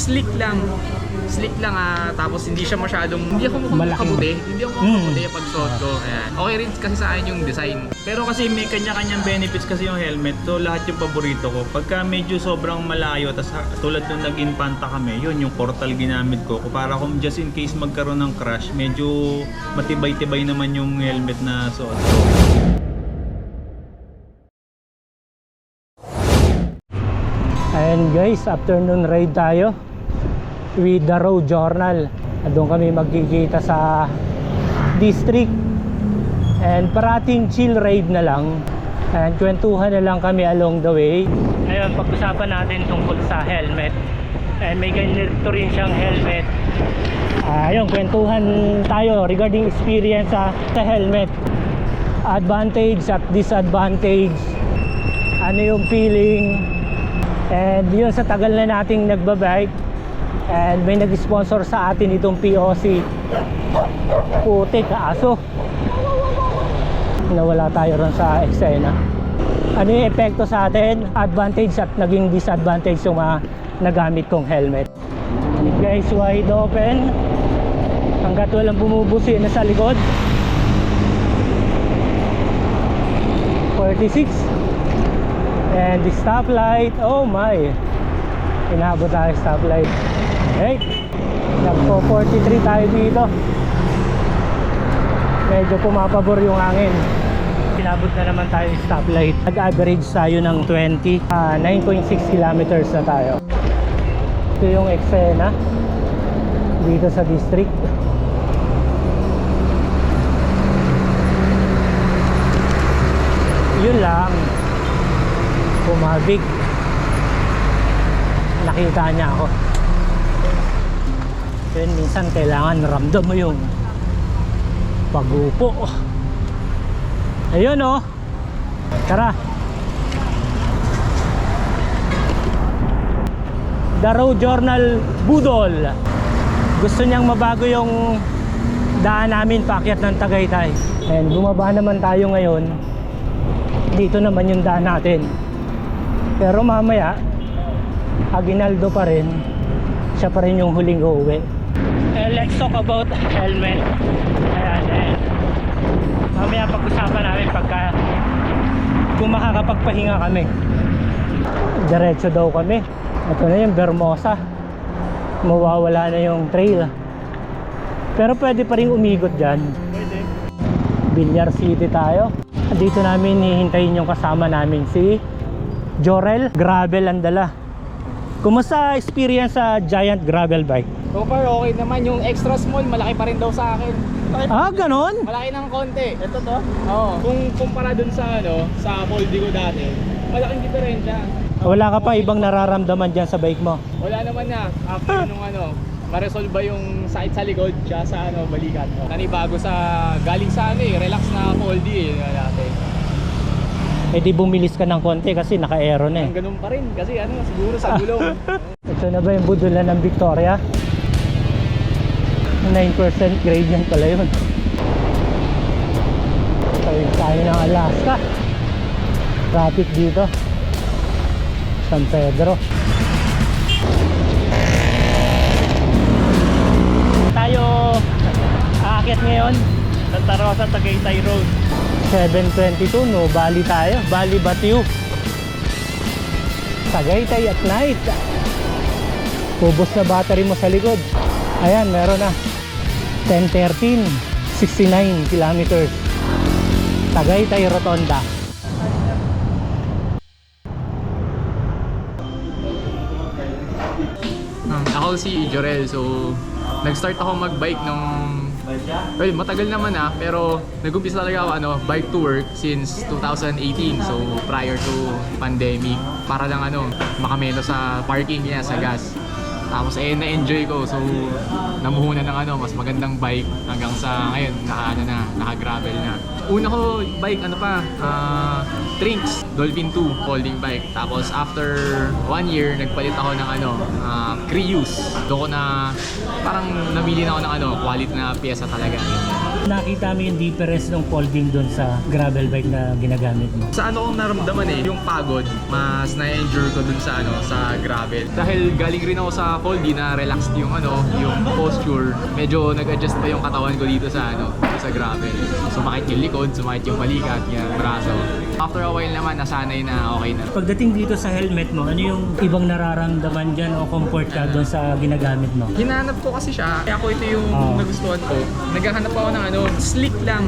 slick lang. Slick lang tapos hindi siya masyadong, hindi ako mukhang kaputi. Hindi ako mukhang kaputi pag suot ko. Ayan. Okay rin kasi sa akin yung design. Pero kasi may kanya-kanyang benefits kasi yung helmet. So lahat yung paborito ko. Pagka medyo sobrang malayo, tas tulad nung nag-infanta kami, yun yung portal ginamit ko. Para kung just in case magkaroon ng crash, medyo matibay-tibay naman yung helmet na suot ko. Ayan guys, afternoon ride tayo with the Road Journal. Doon kami magkikita sa district. And parating chill ride na lang. And kwentuhan na lang kami along the way. Ayun, pag-usapan natin tungkol sa helmet. And may ganito rin siyang helmet. Ayun, kwentuhan tayo regarding experience sa helmet. Advantage at disadvantage. Ano yung feeling. And yun, sa tagal na nating nagbabike. And may nag-sponsor sa atin itong POC. Putik, aso. Nawala tayo ron sa eksena. Ano yung epekto sa atin? Advantage at naging disadvantage yung mga nagamit kong helmet. Guys, wide open. Hanggat walang bumubusi na sa likod. 46. And the stoplight, oh my. Inabot tayo stoplight. Okay, nagpo 43 tayo dito. Medyo pumapabor yung hangin. Inabot na naman tayo yung stoplight. Nag-average tayo ng 20, 9.6 kilometers na tayo. Ito yung eksena dito sa district. Yun lang, pumabig. Nakita niya ako. Then minsan kailangan ramdam mo yung pag-upo. Ayun oh. Tara. The Road Journal Budol. Gusto niyang mabago yung daan namin paakyat ng Tagaytay. And bumaba naman tayo ngayon. Dito naman yung daan natin. Pero mamaya Aguinaldo pa rin. Siya pa rin yung huling uuwi. Let's talk about helmet. Ayan. Mamaya pag-usapan namin pagka kung makakapagpahinga kami. Diretso daw kami. Ito na yung Bermosa. Mawawala na yung trail. Pero pwede pa rin umigot dyan. Pwede. Villar City tayo. Dito namin hihintayin yung kasama namin si Jorel. Gravel ang dala. Kumusta experience sa giant gravel bike? So far okay naman, yung extra small malaki pa rin daw sa akin. Ganon? Malaki ng konti. Ito to? Oo. Kung kumpara dun sa sa Foldy ko dati, malaking diferensya. Wala ka pa ibang nararamdaman dyan sa bike mo? Wala naman na. After nung ma-resolve ba yung sakit sa likod siya sa balikat. Nanibago sa galing sa relax na Foldy dati. Eh di bumilis ka ng konti kasi naka-aero na eh. Ang ganun pa rin kasi siguro sa gulong. Ito na ba yung budulan ng Victoria? 9% gradient pala yun. Tayo ng Alaska. Traffic dito San Pedro. Tayo aakyat ngayon Santa Rosa, Tagaytay Road. 7:22, no? Bali tayo. Bali Batiu. Tagaytay at night. Ubos na battery mo sa likod. Ayan, meron na. 10:13, 69 kilometers. Tagaytay Rotonda. Ako si Jorel, so nag-start ako mag-bike nung matagal naman pero nag-umpisa talaga ako bike to work since 2018, so prior to pandemic, para lang makameno sa parking niya sa gas. Tapos na-enjoy ko, so namuhunan ng mas magandang bike hanggang sa ngayon naka-gravel na. Una ko bike Trinx Dolphin 2 folding bike. Tapos after 1 year nagpalit ako ng Creus. Doon ko na parang namili na ako ng quality na pyesa talaga. Nakita mo yung difference ng folding doon sa gravel bike na ginagamit mo? Sa ano kong naramdaman yung pagod, mas na-endure ko dun sa sa gravel. Dahil galing rin ako sa foldy na relaxed yung yung posture. Medyo nag-adjust pa yung katawan ko dito sa sa gravel. Sumakit yung likod, sumakit yung balikat, yung braso. After a while naman, nasanay na okay na. Pagdating dito sa helmet mo, ano yung ibang nararamdaman dyan o comfort ka doon sa ginagamit mo? Hinanap ko kasi siya, kaya ako ito yung nagustuhan ko. Naghahanap ako ng slick lang.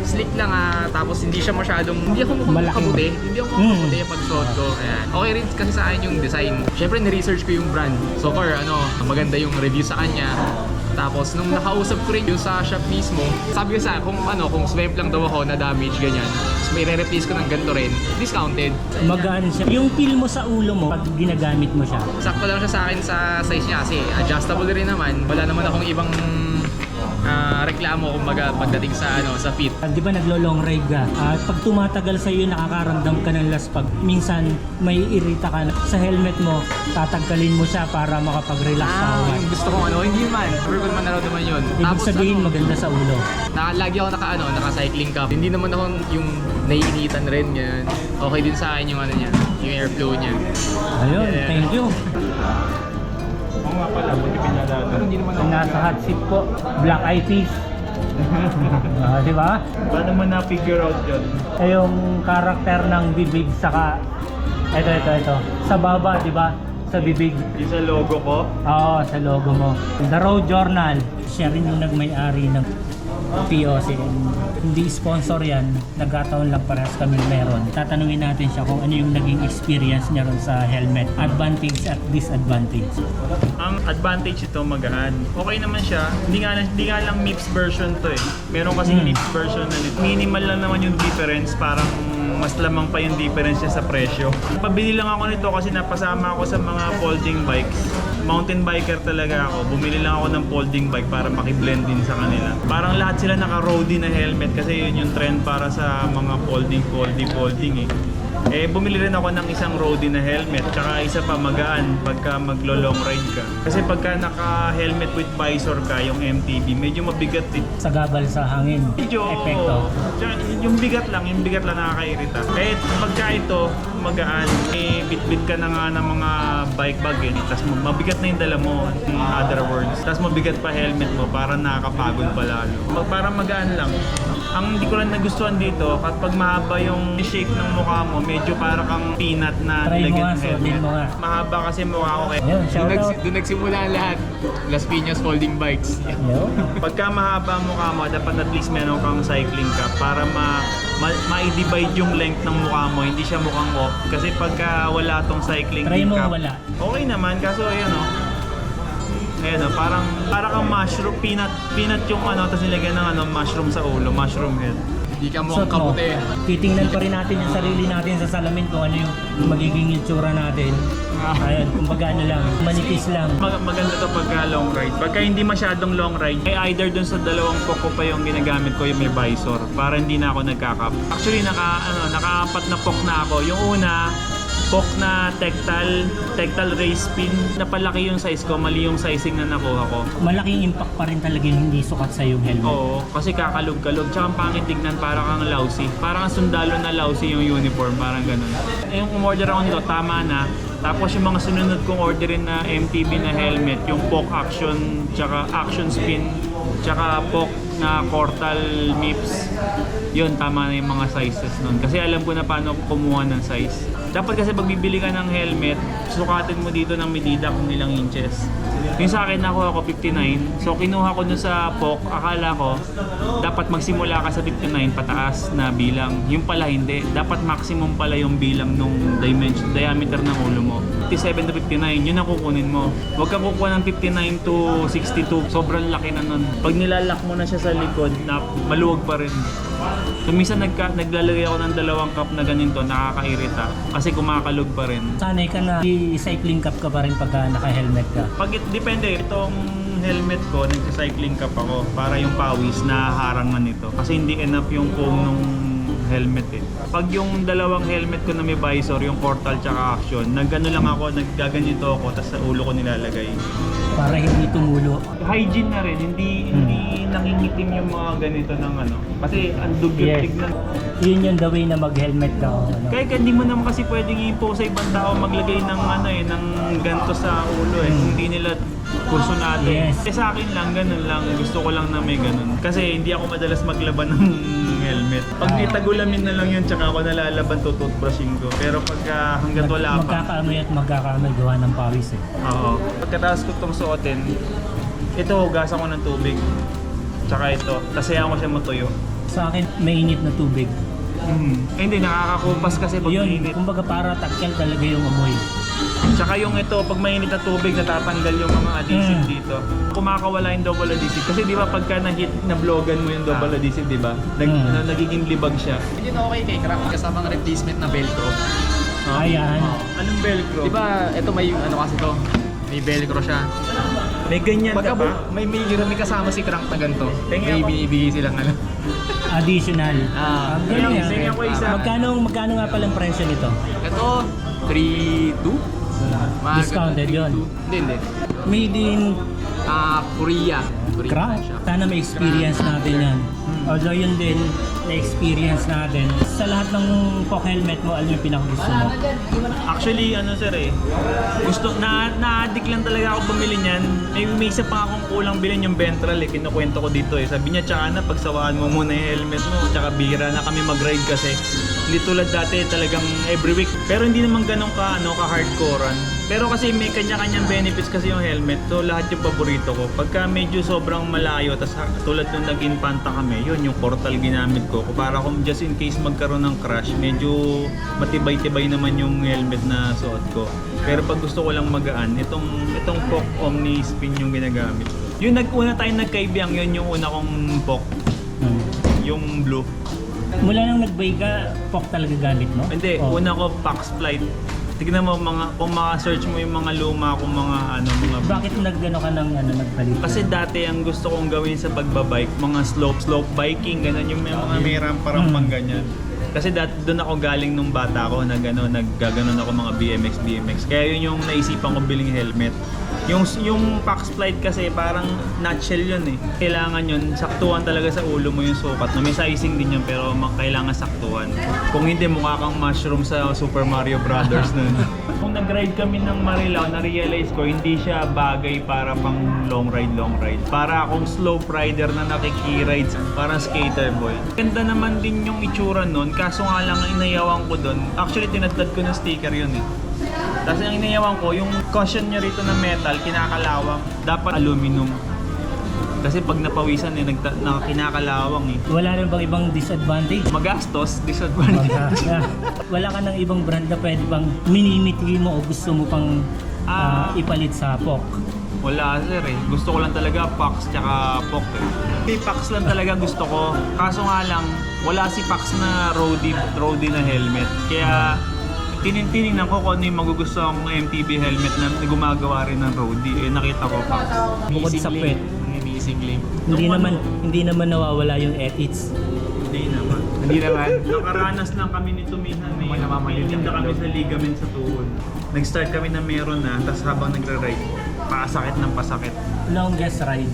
Slick lang tapos hindi siya masyadong, hindi ako mukhang Malaki. kabuti. Hindi ako mukhang kabuti yung pagsuot ko. Ayan. Okay rin kasi sa akin yung design. Siyempre, ni-research ko yung brand. So far, maganda yung review sa kanya. Tapos nung nakausap ko rin yung sa shop mismo, sabi ko sa kung swipe lang daw ako na damage ganyan. So may re-replace ko ng ganito rin, discounted. Magaan siya. Yung feel mo sa ulo mo pag ginagamit mo siya. Sakto lang siya sa akin sa size niya kasi adjustable rin naman. Wala naman akong ibang reklamo kumbaga pagdating sa sa fit. Di ba naglo-long ride ka? At pag tumatagal sa iyo, nakakaramdam ka ng laspag. Minsan may irita ka sa helmet mo, tatanggalin mo siya para makapag-relax ka. Yung gusto kong hindi man. Pero ko naman naman yun. Ibig sabihin maganda sa ulo. Lagi ako naka-cycling cap. Hindi naman ako yung naiinitan rin yan. Okay din sa akin yung niya, yung airflow niya. Ayun, thank you. Oo nga pala, buti pinalala. Hindi naman Ang nasa hot seat po, Black Eyed Peas. Di ba? Paano mo na-figure out yun? Yung karakter ng bibig saka ito. Sa baba, di ba? Sa bibig. Yung sa logo ko? Oo, sa logo mo. The Road Journal. Siya rin yung nagmay-ari ng POC. Hindi sponsor yan. Nagkataon lang parehas kami meron. Tatanungin natin siya kung ano yung naging experience niya ron sa helmet. Advantage at disadvantage. Ang advantage ito magaan. Okay naman siya. Hindi nga lang MIPS version to eh. Meron kasing MIPS version na nito. Minimal lang naman yung difference. Parang mas lamang pa yung difference niya sa presyo. Pabili lang ako nito kasi napasama ako sa mga folding bikes. Mountain biker talaga ako. Bumili lang ako ng folding bike para makiblend din sa kanila. Parang lahat sila naka-roadie na helmet kasi yun yung trend para sa mga folding eh. Bumili rin ako ng isang roadie na helmet tsaka isa pa magaan pagka maglo-long ride ka. Kasi pagka naka-helmet with visor ka, yung MTB, medyo mabigat eh. Sagabal sa hangin. Medyo, Epekto. tsaka yung bigat lang nakakairita. Kahit pagka ito, magaan, bit-bit ka na nga ng mga bike bag eh. Tapos mabigat na yung dala mo, in other words. Tapos mabigat pa helmet mo, para nakakapagod pa lalo. Para magaan lang. Ang hindi ko lang nagustuhan dito, kapag mahaba yung shape ng mukha mo, medyo para kang peanut na Try mo nilagyan nga, ng suotin helmet. mo nga. Mahaba kasi mukha ko kaya. Ayun, shoutout. Doon nagsimula ang lahat. Las Piñas folding bikes. Ayun. Pagka mahaba ang mukha mo, dapat at least meron kang cycling cap para ma-divide yung length ng mukha mo, hindi siya mukhang off. Kasi pagka wala tong cycling Try mo cap, wala. okay naman, kaso parang kang mushroom, peanut yung tapos nilagyan ng mushroom sa ulo, mushroom head. Hindi ka Suot mukhang mo. kabuti. Titingnan pa rin natin yung sarili natin sa salamin kung ano yung magiging itsura natin. Ayun, kumbaga lang, manipis lang. Maganda to pagka long ride. Pagka hindi masyadong long ride, either dun sa dalawang poko pa yung ginagamit ko yung may visor para hindi na ako nagkakap. Actually, naka-apat na pok na ako. Yung una, pok na tectal race pin. Napalaki yung size ko, mali yung sizing na nakuha ko. Malaking impact pa rin talaga yung hindi sukat sa yung helmet. Oo, kasi kakalog-kalog. Tsaka ang pangit tignan, parang kang lousy. Parang ang sundalo na lousy yung uniform, parang ganun. Yung umorder ako nito, tama na. Tapos yung mga sunod kong orderin na MTB na helmet, yung POC Action, tsaka Action Spin, tsaka POC na Cortal MIPS, yun, tama na yung mga sizes nun. Kasi alam ko na paano kumuha ng size. Dapat kasi pag bibili ka ng helmet, sukatin mo dito ng medida kung ilang inches. Yung sa akin, nakuha ko 59. So kinuha ko dun sa POC, akala ko dapat magsimula ka sa 59 pataas na bilang. Yung pala hindi. Dapat maximum pala yung bilang nung diameter ng ulo mo. 57 to 59, yun ang kukunin mo. Huwag kang kukuha ng 59 to 62. Sobrang laki na nun. Pag nilalak mo na siya sa likod, maluwag pa rin. So minsan naglalagay ako ng dalawang cup na ganito, nakakairita. Kasi kumakalog pa rin. Sanay ka na i-cycling cap ka pa rin pagka naka-helmet ka. Depende, itong helmet ko, nagsa-cycling cap ako para yung pawis na harangan nito. Kasi hindi enough yung foam nung helmet eh. Pag yung dalawang helmet ko na may visor, yung Portal tsaka Action, nagano lang ako, naggaganito ako, tapos sa ulo ko nilalagay. para hindi tumulo. Hygiene na rin, hindi nangingitim yung mga ganito ng ano. Kasi ang dugyot Yes. tignan. Yun yung the way na mag-helmet ka. Ano. Kaya hindi mo naman kasi pwedeng i-impose sa ibang tao maglagay ng ano ng ganto sa ulo kung hindi nila kurso natin. Yes. Sa akin lang, ganun lang. Gusto ko lang na may ganun. Kasi hindi ako madalas maglaban ng helmet. Pag tagulamin na lang yun, tsaka ako nalalaban toothbrushing ko. Pero pagka hanggat wala pa. Magkakaamoy at magkakaamoy gawa ng pawis eh. Oo. Pagkatapos ko itong suotin, ito hugasan ko ng tubig. Tsaka ito. Tasayan ko siya matuyo. Sa akin, mainit na tubig. Hindi, nakakakupas kasi pag Yun, mainit. kumbaga para takkel talaga yung amoy. Tsaka yung ito, pag mainit na tubig, natatanggal yung mga adhesive dito. Kumakawala yung double adhesive. Kasi di ba pagka na-blogan mo yung double adhesive, di ba? Nagiging libag siya. Hindi na okay kay Crack kasamang replacement na Velcro. Ayan. Anong velcro? Di ba ito may ano kasi to? May Velcro siya. May ganyan ka Pagka ba? may kasama si Crank na ganito. Tingnan May ako. binibigay silang ano. Additional. Ah, Ang galing tingnan ko isa. Magkano nga palang presyo nito? Ito, 3.2? Discounted yun. Hindi. Made in Korea. Korea Crank. siya. Sana may experience natin yan. Although yun din, na-experience natin. Sa lahat ng POC helmet mo, ano yung pinakagusto mo? Actually, ano sir na-addict lang talaga ako bumili niyan. May isa pa akong kulang bilhin yung ventral kinukwento ko dito Sabi niya, tsaka na pagsawaan mo muna yung helmet mo. Tsaka bihira na kami mag-ride kasi. Hindi tulad dati talagang every week. Pero hindi naman ganun ka-hardcorean. Pero kasi may kanya-kanyang benefits kasi yung helmet. So lahat yung paborito ko. Pagka medyo sobrang malayo, tas tulad nung naging panta kami, yun yung portal ginamit ko. Para kung just in case magkaroon ng crash, medyo matibay-tibay naman yung helmet na suot ko. Pero pag gusto ko lang magaan, itong POC Omni Spin yung ginagamit ko. Yung una tayong nagkaibiyang, yun yung una kong POC. Yung blue. Mula nang nag-buy ka, POC talaga gamit mo? Hindi, Oh. una ko Pax Flight. Tignan mo kung maka-search mo yung mga luma kung mga Bakit nagano ka ng nagpalit? kasi dati ang gusto kong gawin sa pagbabike, mga slope biking, ganun yung may mga may rampang ganyan. Kasi doon ako galing nung bata ko, naggaganon ako mga BMX. Kaya yun yung naisipan ko biling helmet. Yung Pax Flight kasi parang nutshell yun Kailangan yun, saktuhan talaga sa ulo mo yung sukat. May sizing din yun pero kailangan saktuhan. Kung hindi, mukha kang mushroom sa Super Mario Brothers nun. Kung nag-ride kami ng Marilao, na-realize ko hindi siya bagay para pang long ride. Para akong slope rider na nakikiride, parang skater boy. Ganda naman din yung itsura nun, kaso nga lang ang inayawan ko dun. Actually, tinadtad ko ng sticker yun Tapos ang inayawan ko, yung cushion nyo rito na metal, kinakalawang. Dapat aluminum. Kasi pag napawisan kinakalawang Wala rin bang ibang disadvantage? Magastos, disadvantage. Wala ka ng ibang brand na pwede bang minimiti mo o gusto mo pang ipalit sa POC? Wala sir Gusto ko lang talaga Pax tsaka POC May Pax lang talaga gusto ko. Kaso nga lang, wala si Pax na roadie na helmet. Kaya tiningnan ko kung ano yung magugustuhan kong MTB helmet na gumagawa rin ng roadie. Nakita ko Pax. Bukod sa pet, Missing link. hindi naman nawawala yung edits. Hindi naman. Hindi naman. Nakaranas lang kami nito minsan Namamalit Tinda lang. kami sa ligament sa tuhod. Nag-start kami na meron na, tapos habang nagre-ride, pasakit ng pasakit. Longest ride.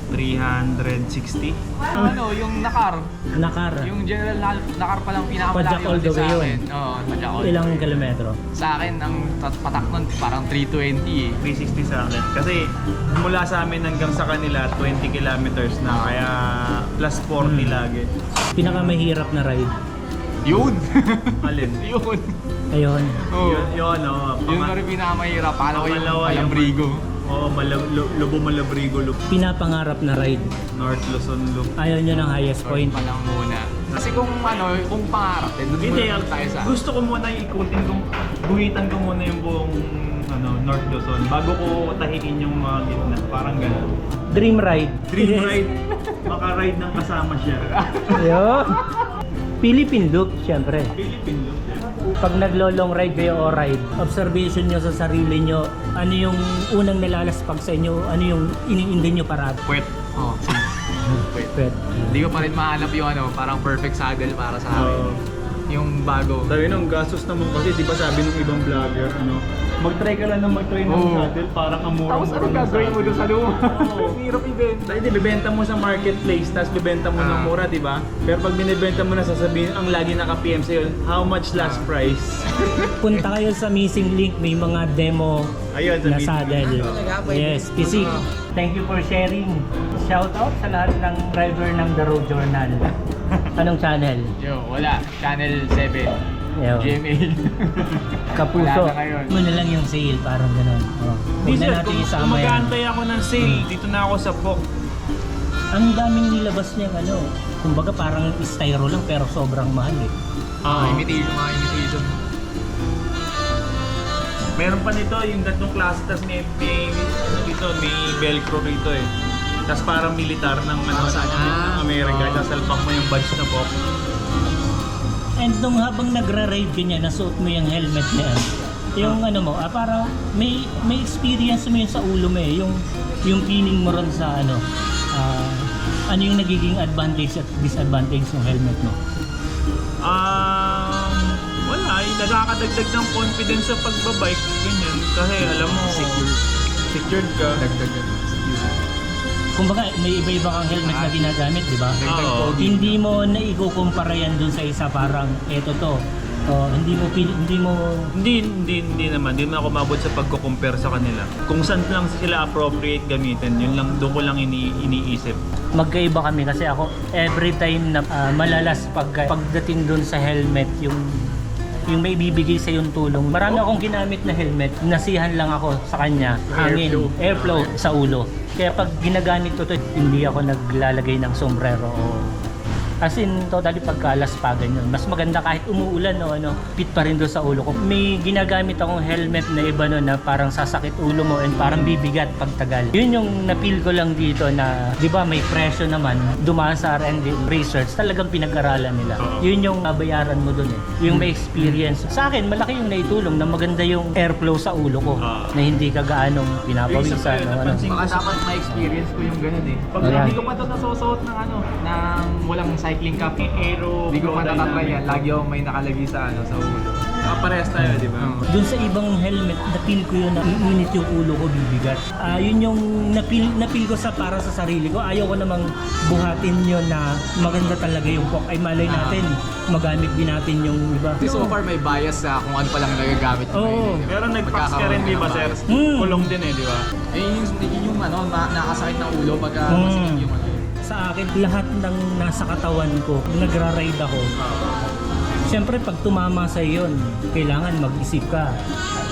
360. Ano, yung Nakar. Nakar. Yung general Nakar pa lang pinakamalayo Padjak all the kasi way sa yun. akin. Oo, Padjak all. Ilang kilometro? Sa akin, ang patak nun parang 320 360 sa akin. Kasi mula sa amin hanggang sa kanila, 20 kilometers na. Kaya plus 40 lagi. Pinakamahirap na ride. Yun! Alin? Yun! Ayun. Oo. Yun, Yung na rin pinakamahirap. Paano ko yung Pangalawa, yung- Alambrigo? Oo, Lobo Malabrigo Loop. Pinapangarap na ride. North Luzon Loop. Ayaw nyo ng highest point. Pa lang muna. Kasi kung pangarap, doon Hindi, muna tayo sa... gusto ko muna guhitan ko muna yung buong North Luzon bago ko tahiin yung mga gitna. Parang gano'n. Dream ride. Dream ride, maka-ride ng kasama siya. Ayun. Philippine loop, syempre. Philippine Loop. Pag naglo-long ride kayo o ride, observation nyo sa sarili nyo, ano yung unang nilalaspag sa inyo, ano yung iniindin nyo parado? Puwet. Oo, puwet. Pwede. Hindi ko pa rin mahanap yung parang perfect saddle para sa akin. Yung bago. Sabi nung gastos naman kasi, di ba sabi nung ibang vlogger, Mag-try ka lang na mag-try ng Oo. saddle para kamura. Tapos ano gagawin mo doon sa luma? Oo. Hirap ibenta. Hindi, bibenta mo sa marketplace, tapos bibenta mo ng mura, di ba? Pero pag binibenta mo na, sasabihin, ang lagi naka-PM sa'yo, how much last price? Punta kayo sa missing link, may mga demo Ayun, sa na missing saddle. link. Talaga, pwede. Yes, Pisig. Thank you for sharing. Shout out sa lahat ng driver ng The Road Journal. Anong channel? Yo, wala. Channel 7. Yo. GMA. Kapuso. Wala na ngayon. Mo na lang yung sale, parang gano'n. Oh. Hindi Huwag sir, na natin kung isama yan. mag-aantay ako ng sale, dito na ako sa POC. Ang daming nilabas niyang ano, kumbaga parang styro lang pero sobrang mahal eh. Imitation, mga imitation. Meron pa nito, yung gantong klase, tapos may ano dito, may velcro rito eh. Tapos parang militar ng ano, ng Amerika, tapos salpak mo yung badge na POC. And nung habang nagra-ride ka niya, nasuot mo yung helmet na yan, yung ano mo, parang may experience mo yun sa ulo mo eh, yung feeling mo ron sa ano, ano yung nagiging advantage at disadvantage ng helmet mo. Wala, nakakadagdag ng confidence sa pagbabike, ganyan. Kasi alam mo, secured ka. Dagdagan. Kumbaga may iba-iba kang helmet na ginagamit, di ba? Oo. Hindi mo na ikukumpara yan dun sa isa parang eto to. Hindi Hindi naman ako mabot sa pagko-compare sa kanila. Kung saan lang sila appropriate gamitin, yun lang, doon ko lang iniisip. magkaiba kami kasi ako every time na malalas pagdating dun sa helmet yung may bibigay sa yung tulong. Marami akong ginamit na helmet, nasihan lang ako sa kanya, hangin, airflow sa ulo. Kaya pag ginagamit ko to, hindi ako naglalagay ng sombrero o as in, totally pagkalaspagan yun. Mas maganda kahit umuulan o ano, fit pa rin doon sa ulo ko. May ginagamit akong helmet na iba no, na parang sasakit ulo mo and parang bibigat pagtagal. Yun yung napil ko lang dito na, di ba may presyo naman, dumaan sa R&D research, talagang pinag-aralan nila. Yun yung babayaran mo doon eh. Yung may experience. Sa akin, malaki yung naitulong na maganda yung airflow sa ulo ko. Na hindi ka gaanong pinapawisan. Ano. Baka dapat ma-experience ko yung ganun eh. Pag Ayan. hindi ko pa ito nasusuot ng ano, ng walang cycling cap, Aero, hindi ko pa natatry yan. Lagi ako may nakalagay sa ano, sa ulo. Parehas tayo, di ba? Doon sa ibang helmet, napil ko yun na iinit yung ulo ko, bibigat. Yun yung napil ko sa para sa sarili ko. Ayaw ko namang buhatin yun na maganda talaga yung POC. Ay malay natin, magamit din natin yung iba. Kasi so far may bias sa kung ano palang nagagamit mo. Oo. Pero nag-fax ka rin, di ba, sir? Kulong din eh, di ba? Eh, yung ano, nakasakit ng ulo pagka masikip yung ano. Sa akin, lahat ng nasa katawan ko, nagra-ride ako. Siyempre, pag tumama sa yun, kailangan mag-isip ka.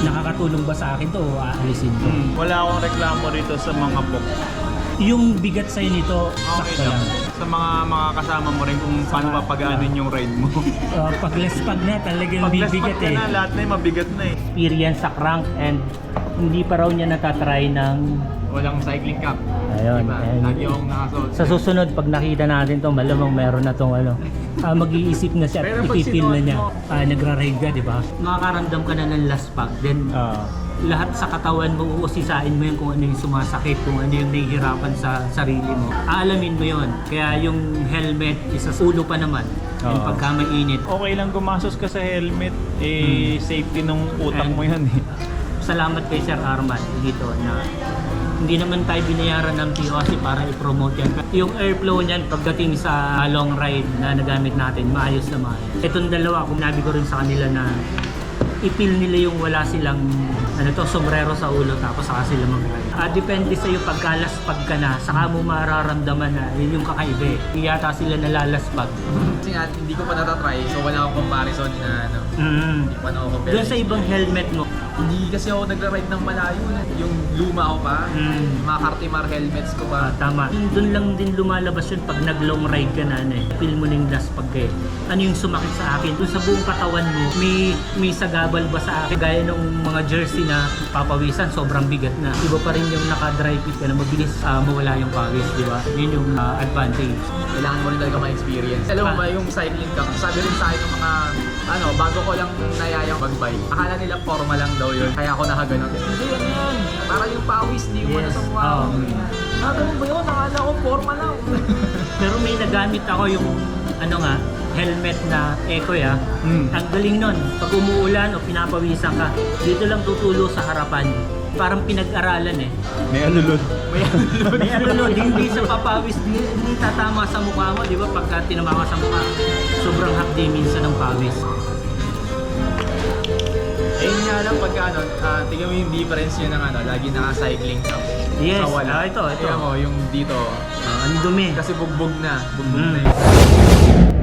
Nakakatulong ba sa akin to o aalisin ko? Wala akong reklamo rito sa mga POC. Yung bigat sa'yo nito, Okay sakto lang. lang. Sa mga kasama mo rin kung paano papagaanin yung ride mo. Pag-lespag na, talagang Pag-last bibigat ka eh. na, lahat na yung mabigat na eh. Experience sa crank and hindi pa raw niya natatry ng Walang cycling cap. ayun. Diba? And Lagi akong nakasuot. sa susunod, pag nakita natin to, malamang meron na tong ano. Mag-iisip na siya Pero at pag ipipil na sinuot niya. mo- Nagra-ride ka, di ba? Makakaramdam ka na ng laspag. Then, lahat sa katawan mo, uusisain mo yun kung ano yung sumasakit, kung ano yung nahihirapan sa sarili mo. Aalamin mo yun. Kaya yung helmet, isa sa ulo pa naman. Yung pagka mainit. Okay lang gumastos ka sa helmet, safety ng utak mo yan eh. Salamat kay Sir Arman dito na hindi naman tayo binayaran ng POC para i-promote yan. Yung airflow niyan pagdating sa long ride na nagamit natin, maayos na maayos. Itong dalawa, kung nabi ko rin sa kanila na ipil nila yung wala silang sombrero sa ulo tapos saka sila mag-ride. Depende sa iyo pagkalaspag ka na, saka mo mararamdaman na yun yung kakaiba eh. Hindi yata sila nalalaspag. Kasi nga, hindi ko pa natatry, so wala akong comparison na ano. Hindi pa na ako compare. Doon sa ibang helmet mo, Hindi kasi ako nagra-ride ng malayo. Yung luma ko pa, mga Cartimar helmets ko pa. tama. Doon lang din lumalabas yun pag nag-long ride ka na ano eh. Feel mo na yung laspag eh. Ano yung sumakit sa akin? Doon sa buong katawan mo, may sagabal ba sa akin? Gaya ng mga jersey na papawisan, sobrang bigat na. Iba pa rin yung naka-dry fit ka na mabilis mawala yung pawis, di ba? Yun yung advantage. Kailangan mo rin talaga ma-experience. Alam mo ba yung cycling cap? Sabi rin sa akin ng mga, bago ko lang nayayang mag-bike. Akala nila forma lang daw yun. Kaya ako nakaganon. Hindi yan. Para yung pawis, di mo na sa mukha. Ganun ba yun? Akala ko forma lang. Pero may nagamit ako yung helmet na Ekoy ah. Mm. Ang galing nun. Pag umuulan o pinapawisan ka, dito lang tutulo sa harapan. Parang pinag-aralan eh. May alulod. May ano, hindi sa papawis, hindi tatama sa mukha mo, di ba? Pagka tinamama sa mukha, sobrang hapdi minsan ng pawis. Ayun nga lang pagka ano, tingnan mo yung difference yun ng ano, lagi naka-cycling ka. Yes, Sa wala. ito. Tingnan mo yung dito, Ang dumi. kasi bugbog na Mm. yun.